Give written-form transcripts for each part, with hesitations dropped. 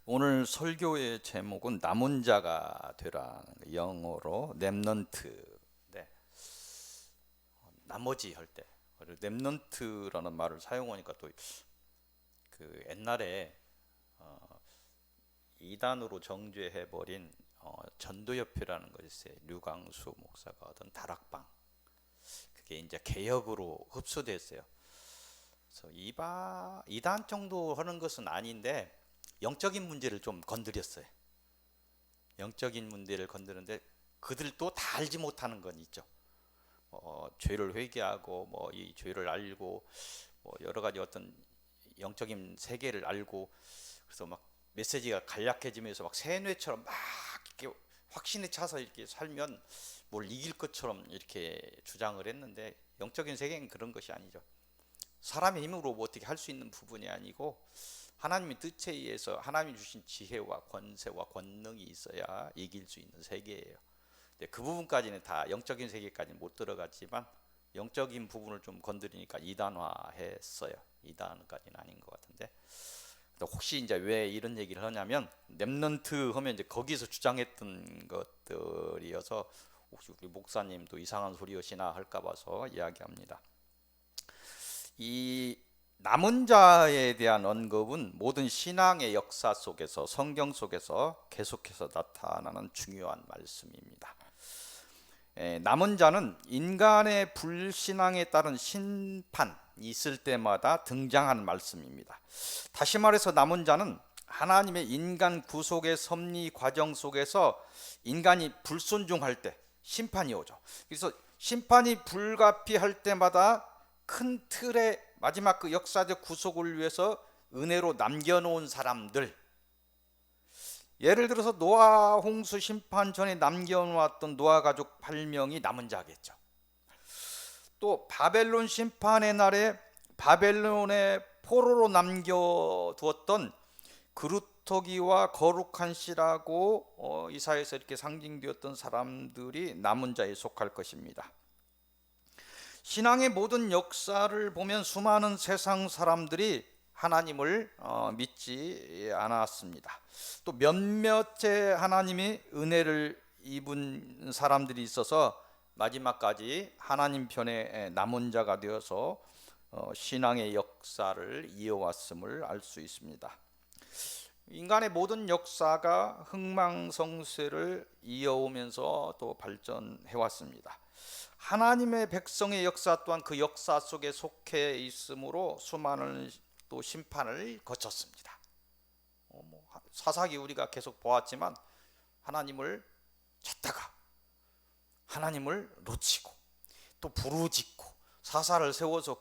오늘 설교의 제목은 남은 자가 되라는 거, 영어로 렘넌트. 네, 나머지 할 때. 렘넌트라는 말을 사용하니까 또 그 옛날에 이단으로 정죄해 버린 전도협회라는 것이 있어요. 류광수 목사가 하던 다락방. 그게 이제 개혁으로 흡수됐어요. 그래서 이단 정도 하는 것은 아닌데 영적인 문제를 좀 건드렸어요. 영적인 문제를 건드는데 그들도 다 알지 못하는 건 있죠. 죄를 회개하고 뭐 이 죄를 알고 뭐 여러 가지 어떤 영적인 세계를 알고, 그래서 막 메시지가 간략해지면서 막 세뇌처럼 막 이렇게 확신에 차서 이렇게 살면 뭘 이길 것처럼 이렇게 주장을 했는데, 영적인 세계는 그런 것이 아니죠. 사람의 힘으로 뭐 어떻게 할 수 있는 부분이 아니고 하나님의 뜻에 의해서 하나님이 주신 지혜와 권세와 권능이 있어야 이길 수 있는 세계예요. 근데 그 부분까지는 다 영적인 세계까지는 못 들어갔지만 영적인 부분을 좀 건드리니까 이단화했어요. 이단까지는 아닌 것 같은데, 혹시 이제 왜 이런 얘기를 하냐면 렘넌트 하면 이제 거기서 주장했던 것들이어서 혹시 우리 목사님도 이상한 소리 하시나 할까 봐서 이야기합니다. 이 남은 자에 대한 언급은 모든 신앙의 역사 속에서, 성경 속에서 계속해서 나타나는 중요한 말씀입니다. 남은 자는 인간의 불신앙에 따른 심판이 있을 때마다 등장하는 말씀입니다. 다시 말해서 남은 자는 하나님의 인간 구속의 섭리 과정 속에서 인간이 불순종할 때 심판이 오죠. 그래서 심판이 불가피할 때마다 큰 틀의 마지막 그 역사적 구속을 위해서 은혜로 남겨놓은 사람들, 예를 들어서 노아 홍수 심판 전에 남겨놓았던 노아 가족 8명이 남은 자겠죠. 또 바벨론 심판의 날에 바벨론의 포로로 남겨두었던 그루터기와 거룩한 씨라고 이사에서 이렇게 상징되었던 사람들이 남은 자에 속할 것입니다. 신앙의 모든 역사를 보면 수많은 세상 사람들이 하나님을 믿지 않았습니다. 또 몇몇의 하나님이 은혜를 입은 사람들이 있어서 마지막까지 하나님 편에 남은 자가 되어서 신앙의 역사를 이어왔음을 알 수 있습니다. 인간의 모든 역사가 흥망성쇠를 이어오면서 또 발전해 왔습니다. 하나님의 백성의 역사 또한 그 역사 속에 속해 있으므로 수많은 또 심판을 거쳤습니다. 사사기 우리가 계속 보았지만 하나님을 찾다가 하나님을 놓치고 또 부르짖고 사사를 세워서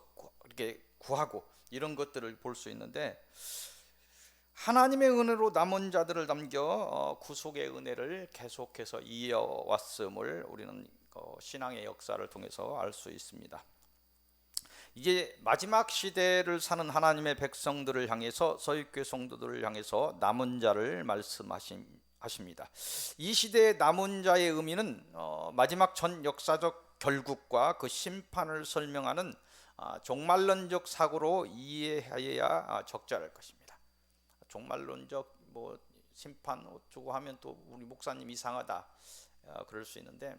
이렇게 구하고 이런 것들을 볼 수 있는데, 하나님의 은혜로 남은 자들을 남겨 구속의 은혜를 계속해서 이어왔음을 우리는 신앙의 역사를 통해서 알 수 있습니다. 이제 마지막 시대를 사는 하나님의 백성들을 향해서, 서윗교회 성도들을 향해서 남은 자를 말씀하십니다. 이 시대의 남은 자의 의미는 마지막 전 역사적 결국과 그 심판을 설명하는 종말론적 사고로 이해해야 적절할 것입니다. 종말론적 뭐 심판 어쩌고 하면 또 우리 목사님 이상하다 그럴 수 있는데,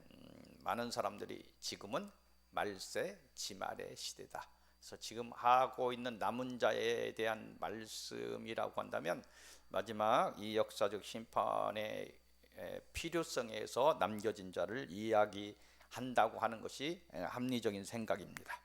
많은 사람들이 지금은 말세 지말의 시대다, 그래서 지금 하고 있는 남은 자에 대한 말씀이라고 한다면 마지막 이 역사적 심판의 필요성에서 남겨진 자를 이야기한다고 하는 것이 합리적인 생각입니다.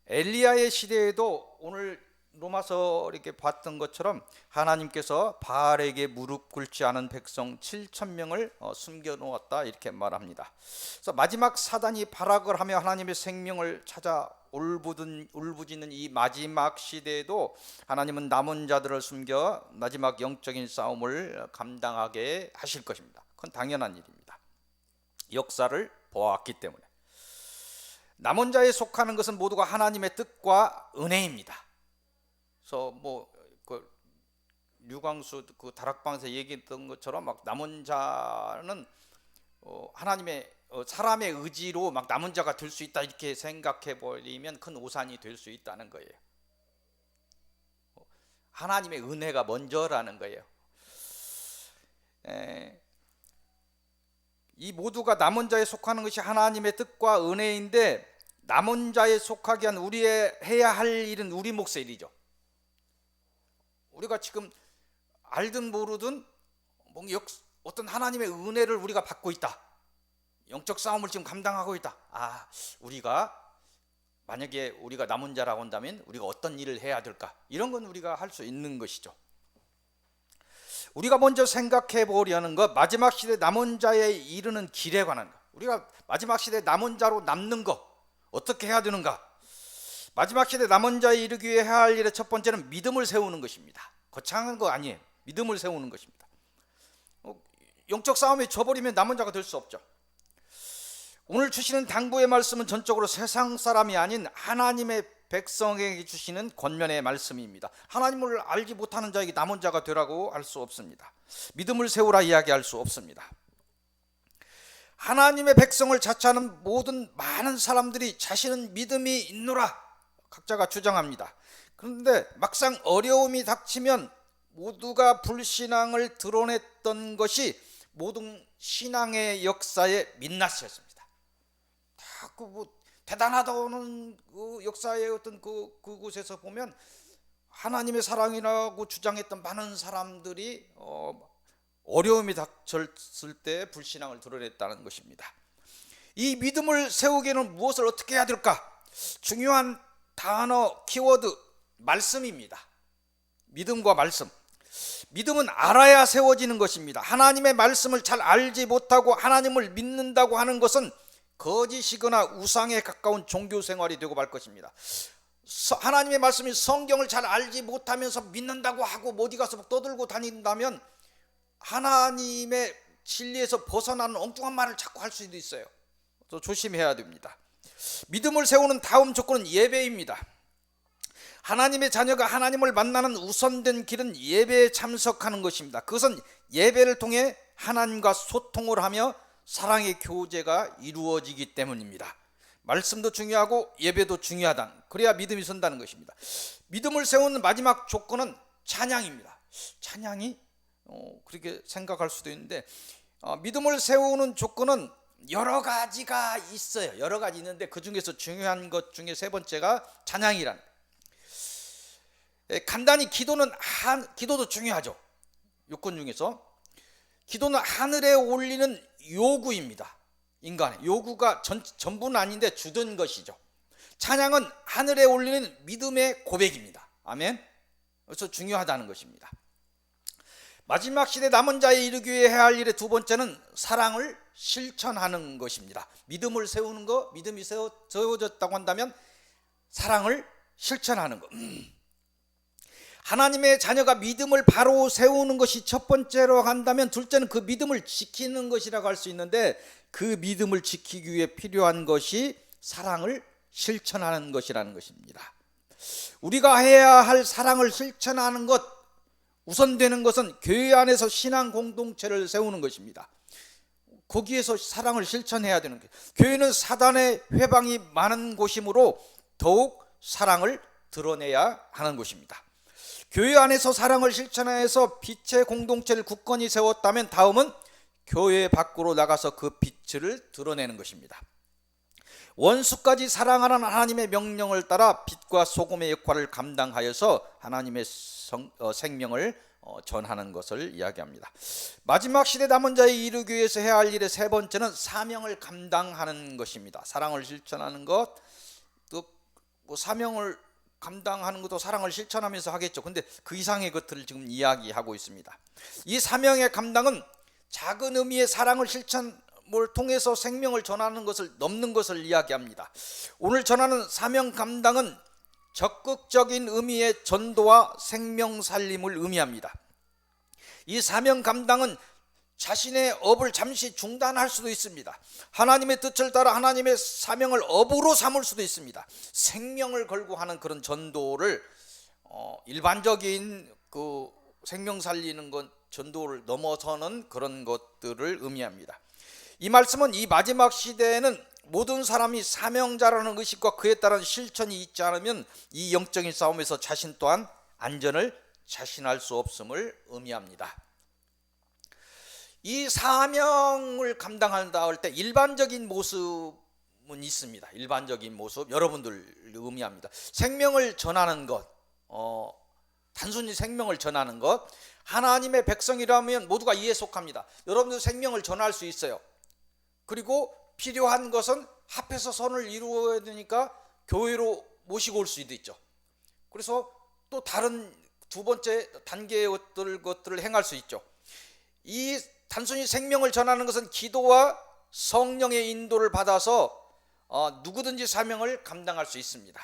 엘리야의 시대에도 오늘 로마서 이렇게 봤던 것처럼 하나님께서 바알에게 무릎 꿇지 않은 백성 7,000명을 숨겨 놓았다 이렇게 말합니다. 그래서 마지막 사단이 발악을 하며 하나님의 생명을 찾아 울부짖는 이 마지막 시대에도 하나님은 남은 자들을 숨겨 마지막 영적인 싸움을 감당하게 하실 것입니다. 그건 당연한 일입니다. 역사를 보았기 때문에. 남은 자에 속하는 것은 모두가 하나님의 뜻과 은혜입니다. 그래서 뭐그 류광수 그 다락방에서 얘기했던 것처럼 막 남은 자는 하나님의 사람의 의지로 막 남은 자가 될 수 있다 이렇게 생각해 버리면 큰 오산이 될 수 있다는 거예요. 하나님의 은혜가 먼저라는 거예요. 이 모두가 남은 자에 속하는 것이 하나님의 뜻과 은혜인데, 남은 자에 속하기 위한 우리의 해야 할 일은 우리 몫의 일이죠. 우리가 지금 알든 모르든 어떤 하나님의 은혜를 우리가 받고 있다, 영적 싸움을 지금 감당하고 있다. 우리가 만약에 우리가 남은 자라고 한다면 우리가 어떤 일을 해야 될까, 이런 건 우리가 할 수 있는 것이죠. 우리가 먼저 생각해 보려는 것, 마지막 시대 남은 자에 이르는 길에 관한 것. 우리가 마지막 시대 남은 자로 남는 것 어떻게 해야 되는가? 마지막 시대 남은 자에 이르기 위해 해야 할 일의 첫 번째는 믿음을 세우는 것입니다. 거창한 거 아니에요. 믿음을 세우는 것입니다. 영적 싸움에 져버리면 남은 자가 될 수 없죠. 오늘 주시는 당부의 말씀은 전적으로 세상 사람이 아닌 하나님의 백성에게 주시는 권면의 말씀입니다. 하나님을 알지 못하는 자에게 남은 자가 되라고 할 수 없습니다. 믿음을 세우라 이야기할 수 없습니다. 하나님의 백성을 자처하는 많은 사람들이 자신은 믿음이 있노라 각자가 주장합니다. 그런데 막상 어려움이 닥치면 모두가 불신앙을 드러냈던 것이 모든 신앙의 역사의 민낯이었습니다. 다 대단하다는 그 역사의 어떤 그곳에서 보면 하나님의 사랑이라고 주장했던 많은 사람들이 어려움이 닥쳤을 때 불신앙을 드러냈다는 것입니다. 이 믿음을 세우기에는 무엇을 어떻게 해야 될까? 중요한 단어, 키워드, 말씀입니다. 믿음과 말씀. 믿음은 알아야 세워지는 것입니다. 하나님의 말씀을 잘 알지 못하고 하나님을 믿는다고 하는 것은 거짓이거나 우상에 가까운 종교 생활이 되고 말 것입니다. 하나님의 말씀이 성경을 잘 알지 못하면서 믿는다고 하고 어디 가서 떠들고 다닌다면 하나님의 진리에서 벗어나는 엉뚱한 말을 자꾸 할 수도 있어요. 또 조심해야 됩니다. 믿음을 세우는 다음 조건은 예배입니다. 하나님의 자녀가 하나님을 만나는 우선된 길은 예배에 참석하는 것입니다. 그것은 예배를 통해 하나님과 소통을 하며 사랑의 교제가 이루어지기 때문입니다. 말씀도 중요하고 예배도 중요하다. 그래야 믿음이 선다는 것입니다. 믿음을 세우는 마지막 조건은 찬양입니다. 찬양이 그렇게 생각할 수도 있는데 믿음을 세우는 조건은 여러 가지가 있어요. 여러 가지 있는데 그 중에서 중요한 것 중에 세 번째가 찬양이란. 간단히 기도도 중요하죠. 요건 중에서 기도는 하늘에 올리는 요구입니다. 인간의 요구가 전부는 아닌데 주된 것이죠. 찬양은 하늘에 올리는 믿음의 고백입니다. 아멘. 그래서 중요하다는 것입니다. 마지막 시대 남은 자에 이르기 위해 해야 할 일의 두 번째는 사랑을 실천하는 것입니다. 믿음을 세우는 거, 믿음이 세워졌다고 한다면 사랑을 실천하는 것. 하나님의 자녀가 믿음을 바로 세우는 것이 첫 번째로 한다면 둘째는 그 믿음을 지키는 것이라고 할 수 있는데 그 믿음을 지키기 위해 필요한 것이 사랑을 실천하는 것이라는 것입니다. 우리가 해야 할 사랑을 실천하는 것, 우선되는 것은 교회 안에서 신앙 공동체를 세우는 것입니다. 거기에서 사랑을 실천해야 되는 거예요. 교회는 사단의 회방이 많은 곳이므로 더욱 사랑을 드러내야 하는 곳입니다. 교회 안에서 사랑을 실천해서 빛의 공동체를 굳건히 세웠다면 다음은 교회 밖으로 나가서 그 빛을 드러내는 것입니다. 원수까지 사랑하는 하나님의 명령을 따라 빛과 소금의 역할을 감당하여서 하나님의 생명을 전하는 것을 이야기합니다. 마지막 시대 남은 자에 이르기 위해서 해야 할 일의 세 번째는 사명을 감당하는 것입니다. 사랑을 실천하는 것, 또 사명을 감당하는 것도 사랑을 실천하면서 하겠죠. 근데 그 이상의 것들을 지금 이야기하고 있습니다. 이 사명의 감당은 작은 의미의 사랑을 실천을 통해서 생명을 전하는 것을 넘는 것을 이야기합니다. 오늘 전하는 사명 감당은 적극적인 의미의 전도와 생명 살림을 의미합니다. 이 사명 감당은 자신의 업을 잠시 중단할 수도 있습니다. 하나님의 뜻을 따라 하나님의 사명을 업으로 삼을 수도 있습니다. 생명을 걸고 하는 그런 전도를 일반적인 그 생명 살리는 것 전도를 넘어서는 그런 것들을 의미합니다. 이 말씀은 이 마지막 시대에는 모든 사람이 사명자라는 의식과 그에 따른 실천이 있지 않으면 이 영적인 싸움에서 자신 또한 안전을 자신할 수 없음을 의미합니다. 이 사명을 감당한다 할 때 일반적인 모습은 있습니다. 일반적인 모습 여러분들 의미합니다. 생명을 전하는 것, 단순히 생명을 전하는 것, 하나님의 백성이라면 모두가 이에 속합니다. 여러분들 생명을 전할 수 있어요. 그리고 필요한 것은 합해서 선을 이루어야 되니까 교회로 모시고 올 수도 있죠. 그래서 또 다른 두 번째 단계의 것들을 행할 수 있죠. 이 단순히 생명을 전하는 것은 기도와 성령의 인도를 받아서 누구든지 사명을 감당할 수 있습니다.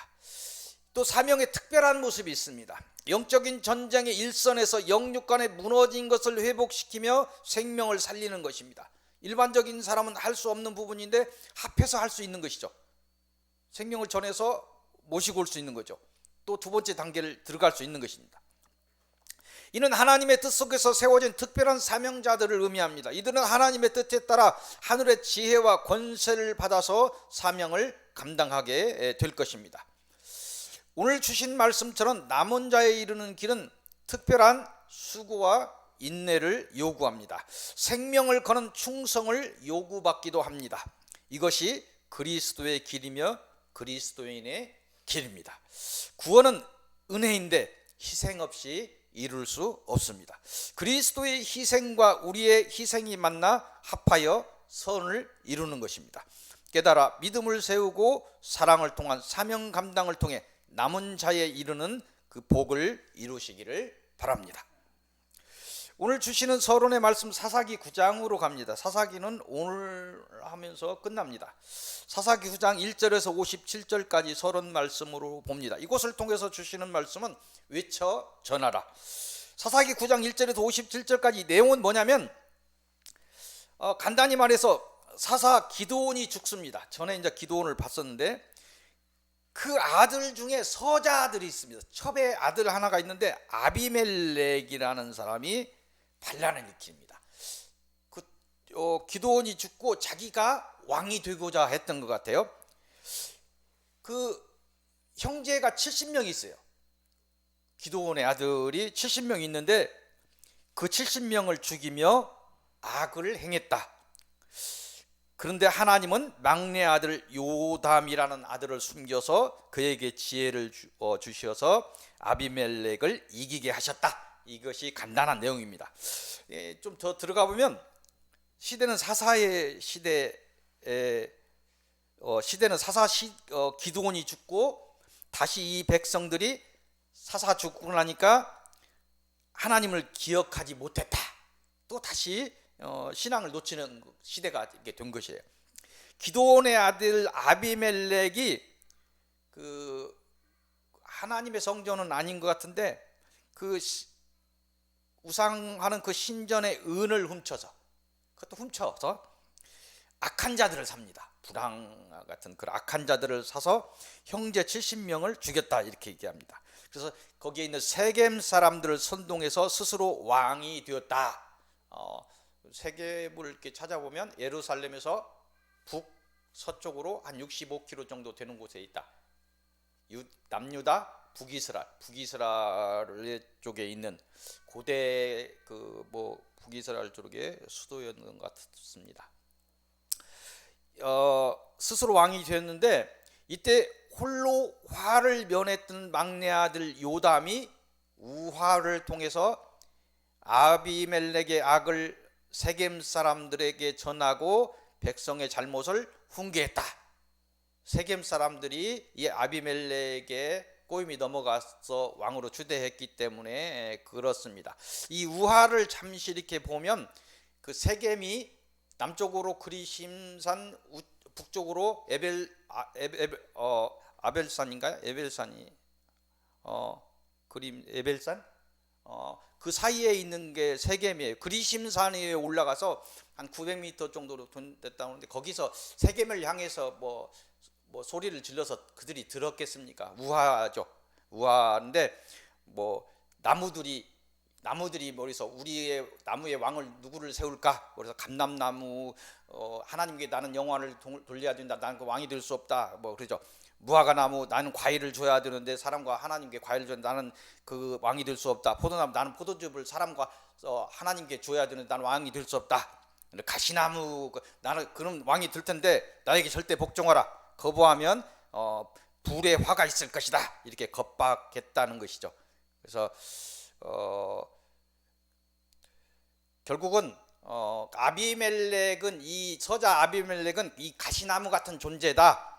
또 사명의 특별한 모습이 있습니다. 영적인 전쟁의 일선에서 영육 간에 무너진 것을 회복시키며 생명을 살리는 것입니다. 일반적인 사람은 할 수 없는 부분인데 합해서 할 수 있는 것이죠. 생명을 전해서 모시고 올 수 있는 거죠. 또 두 번째 단계를 들어갈 수 있는 것입니다. 이는 하나님의 뜻 속에서 세워진 특별한 사명자들을 의미합니다. 이들은 하나님의 뜻에 따라 하늘의 지혜와 권세를 받아서 사명을 감당하게 될 것입니다. 오늘 주신 말씀처럼 남은 자에 이르는 길은 특별한 수고와 인내를 요구합니다. 생명을 거는 충성을 요구받기도 합니다. 이것이 그리스도의 길이며 그리스도인의 길입니다. 구원은 은혜인데 희생 없이 이룰 수 없습니다. 그리스도의 희생과 우리의 희생이 만나 합하여 선을 이루는 것입니다. 깨달아 믿음을 세우고 사랑을 통한 사명 감당을 통해 남은 자에 이르는 그 복을 이루시기를 바랍니다. 오늘 주시는 서론의 말씀 사사기 9장으로 갑니다. 사사기는 오늘 하면서 끝납니다. 사사기 9장 1절에서 57절까지 서론 말씀으로 봅니다. 이곳을 통해서 주시는 말씀은 외쳐 전하라. 사사기 9장 1절에서 57절까지 내용은 뭐냐면 간단히 말해서 사사 기드온이 죽습니다. 전에 이제 기드온을 봤었는데 그 아들 중에 서자들이 있습니다. 첩의 아들 하나가 있는데 아비멜렉이라는 사람이 반란을 일으킵니다. 기드온이 죽고 자기가 왕이 되고자 했던 것 같아요. 그 형제가 70명이 있어요. 기드온의 아들이 70명이 있는데 그 70명을 죽이며 악을 행했다. 그런데 하나님은 막내 아들 요담이라는 아들을 숨겨서 그에게 지혜를 주셔서 아비멜렉을 이기게 하셨다. 이것이 간단한 내용입니다. 좀 더 들어가 보면 시대는 사사의 시대는 기드온이 죽고 다시 이 백성들이 사사 죽고 나니까 하나님을 기억하지 못했다. 또 다시 신앙을 놓치는 시대가 된 것이에요. 기드온의 아들 아비멜렉이 그 하나님의 성전은 아닌 것 같은데 그 우상하는 그 신전의 은을 훔쳐서 악한 자들을 삽니다. 불황 같은 그런 악한 자들을 사서 형제 70명을 죽였다 이렇게 얘기합니다. 그래서 거기에 있는 세겜 사람들을 선동해서 스스로 왕이 되었다. 세겜을 이렇게 찾아보면 예루살렘에서 북서쪽으로 한 65km 정도 되는 곳에 있다. 남유다 북이스라엘 쪽에 있는 고대 북이스라엘 쪽의 수도였는 것 같습니다. 스스로 왕이 되었는데 이때 홀로 화를 면했던 막내 아들 요담이 우화를 통해서 아비멜렉의 악을 세겜 사람들에게 전하고 백성의 잘못을 훈계했다. 세겜 사람들이 이 아비멜렉의 꼬임이 넘어가서 왕으로 주대했기 때문에 그렇습니다. 이 우화를 잠시 이렇게 보면 그 세겜이 남쪽으로 그리심산, 북쪽으로 아벨산인가요? 에벨산이 에벨산? 그 사이에 있는 게 세겜이에요. 그리심산 위에 올라가서 한 900m 정도로 됐다고 하는데 거기서 세겜을 향해서 뭐 소리를 질러서 그들이 들었겠습니까? 우화죠. 우화인데 뭐 나무들이 머리서 우리의 나무의 왕을 누구를 세울까? 그래서 감람나무 하나님께 나는 영광을 돌려야 된다. 나는 그 왕이 될 수 없다. 뭐 그러죠. 무화과 나무 나는 과일을 줘야 되는데 사람과 하나님께 과일을 줘 나는 그 왕이 될 수 없다. 포도나무 나는 포도즙을 사람과 하나님께 줘야 되는데 나는 왕이 될 수 없다. 가시나무 나는 그럼 왕이 될 텐데 나에게 절대 복종하라. 거부하면 불의 화가 있을 것이다. 이렇게 겁박했다는 것이죠. 그래서 결국은 아비멜렉은 이 서자 아비멜렉은 이 가시나무 같은 존재다.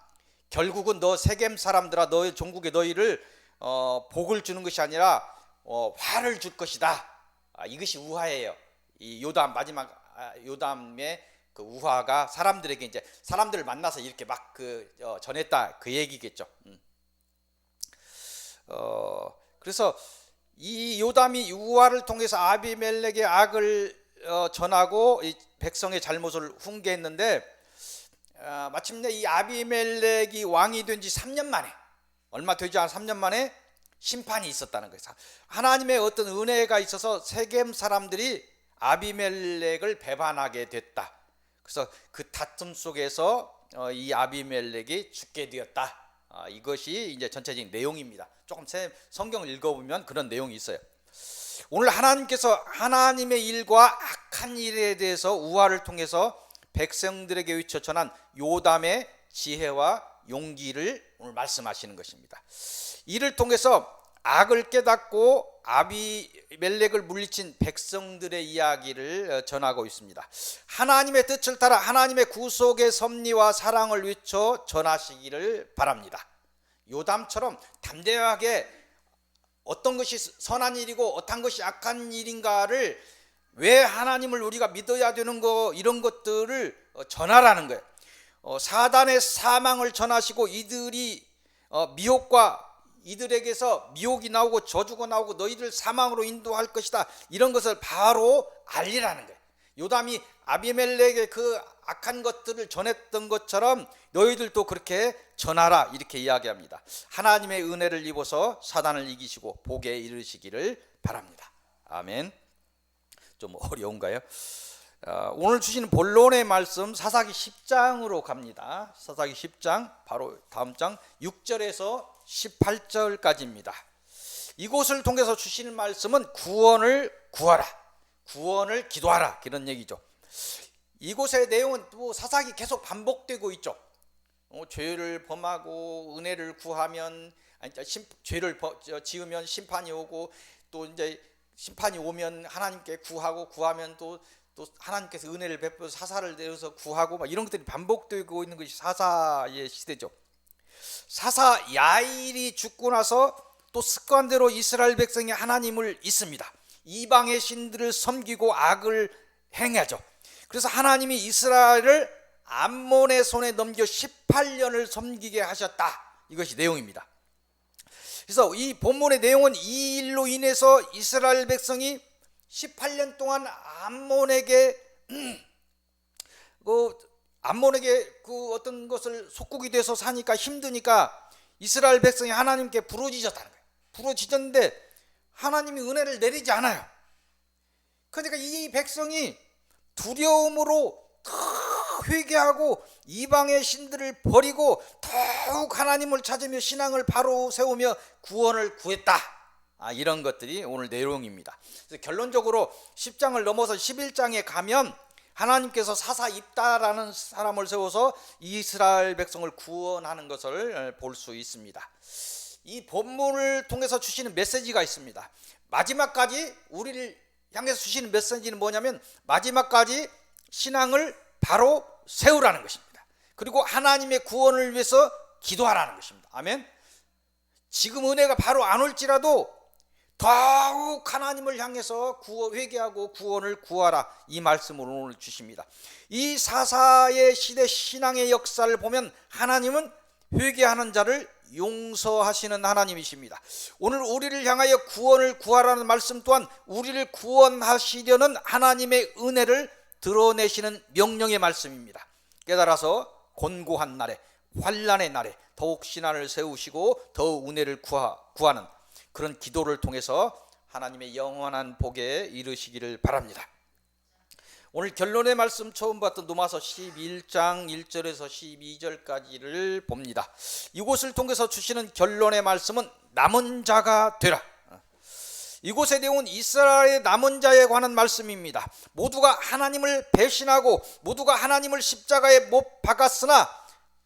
결국은 너 세겜 사람들아 너의 종국에 너희를 복을 주는 것이 아니라 화를 줄 것이다. 이것이 우화예요. 이 요담 마지막 요담의 그 우화가 사람들에게 이제 사람들을 만나서 이렇게 막 전했다 그 얘기겠죠. 그래서 이 요담이 우화를 통해서 아비멜렉의 악을 전하고 이 백성의 잘못을 훈계했는데 마침내 이 아비멜렉이 왕이 된 지 3년 만에 얼마 되지 않은 3년 만에 심판이 있었다는 거예요. 하나님의 어떤 은혜가 있어서 세겜 사람들이 아비멜렉을 배반하게 됐다. 그래서 그 다툼 속에서 이 아비멜렉이 죽게 되었다. 이것이 이제 전체적인 내용입니다. 조금 성경을 읽어보면 그런 내용이 있어요. 오늘 하나님께서 하나님의 일과 악한 일에 대해서 우화를 통해서 백성들에게 위쳐 전한 요담의 지혜와 용기를 오늘 말씀하시는 것입니다. 이를 통해서 악을 깨닫고 아비멜렉을 물리친 백성들의 이야기를 전하고 있습니다. 하나님의 뜻을 따라 하나님의 구속의 섭리와 사랑을 위쳐 전하시기를 바랍니다. 요담처럼 담대하게 어떤 것이 선한 일이고 어떤 것이 악한 일인가를 왜 하나님을 우리가 믿어야 되는 거 이런 것들을 전하라는 거예요. 사단의 사망을 전하시고 이들이 미혹과 이들에게서 미혹이 나오고 저주가 나오고 너희들 사망으로 인도할 것이다 이런 것을 바로 알리라는 거예요. 요담이 아비멜렉의 그 악한 것들을 전했던 것처럼 너희들도 그렇게 전하라 이렇게 이야기합니다. 하나님의 은혜를 입어서 사단을 이기시고 복에 이르시기를 바랍니다. 아멘. 좀 어려운가요? 오늘 주시는 본론의 말씀 사사기 10장으로 갑니다. 사사기 10장 바로 다음 장 6절에서 18절까지입니다. 이곳을 통해서 주시는 말씀은 구원을 구하라, 구원을 기도하라 이런 얘기죠. 이곳의 내용은 또 사사기 계속 반복되고 있죠. 죄를 범하고 은혜를 구하면 죄를 지으면 심판이 오고 또 이제 심판이 오면 하나님께 구하면 또 하나님께서 은혜를 베풀어서 사사를 내어서 구하고 막 이런 것들이 반복되고 있는 것이 사사의 시대죠. 사사 야일이 죽고 나서 또 습관대로 이스라엘 백성이 하나님을 잊습니다. 이방의 신들을 섬기고 악을 행하죠. 그래서 하나님이 이스라엘을 암몬의 손에 넘겨 18년을 섬기게 하셨다. 이것이 내용입니다. 그래서 이 본문의 내용은 이 일로 인해서 이스라엘 백성이 18년 동안 암몬에게 그 어떤 것을 속국이 돼서 사니까 힘드니까 이스라엘 백성이 하나님께 부르짖었다는 거예요. 부르짖었는데 하나님이 은혜를 내리지 않아요. 그러니까 이 백성이 두려움으로 회개하고 이방의 신들을 버리고 더욱 하나님을 찾으며 신앙을 바로 세우며 구원을 구했다. 이런 것들이 오늘 내용입니다. 그래서 결론적으로 10장을 넘어서 11장에 가면 하나님께서 사사 입다라는 사람을 세워서 이스라엘 백성을 구원하는 것을 볼 수 있습니다. 이 본문을 통해서 주시는 메시지가 있습니다. 마지막까지 우리를 향해서 주시는 메시지는 뭐냐면 마지막까지 신앙을 바로 세우라는 것입니다. 그리고 하나님의 구원을 위해서 기도하라는 것입니다. 아멘. 지금 은혜가 바로 안 올지라도 더욱 하나님을 향해서 회개하고 구원을 구하라 이 말씀을 오늘 주십니다. 이 사사의 시대 신앙의 역사를 보면 하나님은 회개하는 자를 용서하시는 하나님이십니다. 오늘 우리를 향하여 구원을 구하라는 말씀 또한 우리를 구원하시려는 하나님의 은혜를 드러내시는 명령의 말씀입니다. 깨달아서 곤고한 날에 환난의 날에 더욱 신앙을 세우시고 더욱 은혜를 구하는 그런 기도를 통해서 하나님의 영원한 복에 이르시기를 바랍니다. 오늘 결론의 말씀 처음 봤던 로마서 11장 1절에서 12절까지를 봅니다. 이곳을 통해서 주시는 결론의 말씀은 남은 자가 되라. 이곳의 내용은 이스라엘의 남은 자에 관한 말씀입니다. 모두가 하나님을 배신하고 모두가 하나님을 십자가에 못 박았으나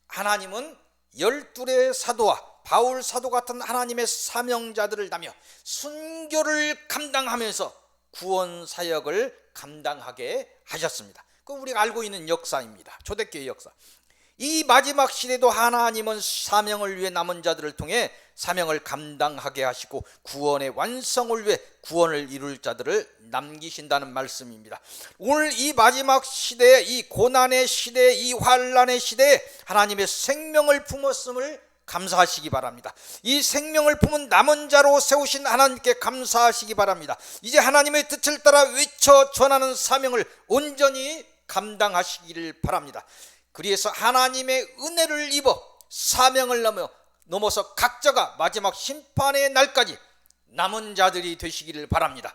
하나님은 열둘의 사도와 바울 사도 같은 하나님의 사명자들을 나며 순교를 감당하면서 구원 사역을 감당하게 하셨습니다. 그 우리가 알고 있는 역사입니다. 초대교회 역사. 이 마지막 시대도 하나님은 사명을 위해 남은 자들을 통해 사명을 감당하게 하시고 구원의 완성을 위해 구원을 이룰 자들을 남기신다는 말씀입니다. 오늘 이 마지막 시대에, 이 고난의 시대에, 이 환난의 시대에 하나님의 생명을 품었음을 감사하시기 바랍니다. 이 생명을 품은 남은 자로 세우신 하나님께 감사하시기 바랍니다. 이제 하나님의 뜻을 따라 외쳐 전하는 사명을 온전히 감당하시기를 바랍니다. 그래서 하나님의 은혜를 입어 사명을 넘어서 각자가 마지막 심판의 날까지 남은 자들이 되시기를 바랍니다.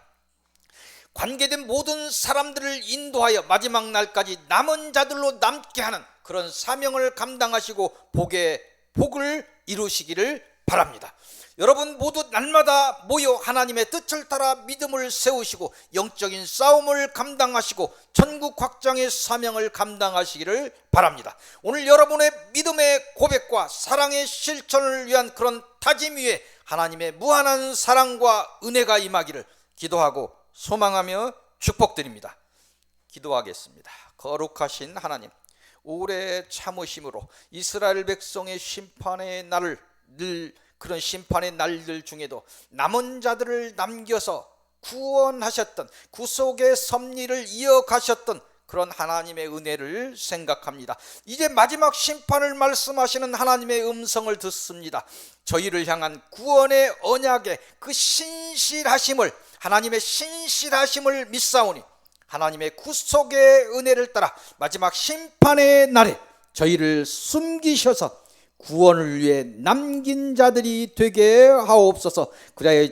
관계된 모든 사람들을 인도하여 마지막 날까지 남은 자들로 남게 하는 그런 사명을 감당하시고 복을 이루시기를 바랍니다. 여러분 모두 날마다 모여 하나님의 뜻을 따라 믿음을 세우시고 영적인 싸움을 감당하시고 천국 확장의 사명을 감당하시기를 바랍니다. 오늘 여러분의 믿음의 고백과 사랑의 실천을 위한 그런 다짐 위에 하나님의 무한한 사랑과 은혜가 임하기를 기도하고 소망하며 축복드립니다. 기도하겠습니다. 거룩하신 하나님, 오래 참으심으로 이스라엘 백성의 심판의 날을 그런 심판의 날들 중에도 남은 자들을 남겨서 구원하셨던 구속의 섭리를 이어가셨던 그런 하나님의 은혜를 생각합니다. 이제 마지막 심판을 말씀하시는 하나님의 음성을 듣습니다. 저희를 향한 구원의 언약의 그 신실하심을, 하나님의 신실하심을 믿사오니 하나님의 구속의 은혜를 따라 마지막 심판의 날에 저희를 숨기셔서 구원을 위해 남긴 자들이 되게 하옵소서. 그래야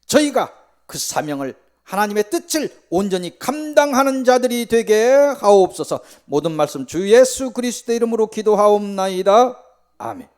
저희가 그 사명을, 하나님의 뜻을 온전히 감당하는 자들이 되게 하옵소서. 모든 말씀 주 예수 그리스도의 이름으로 기도하옵나이다. 아멘.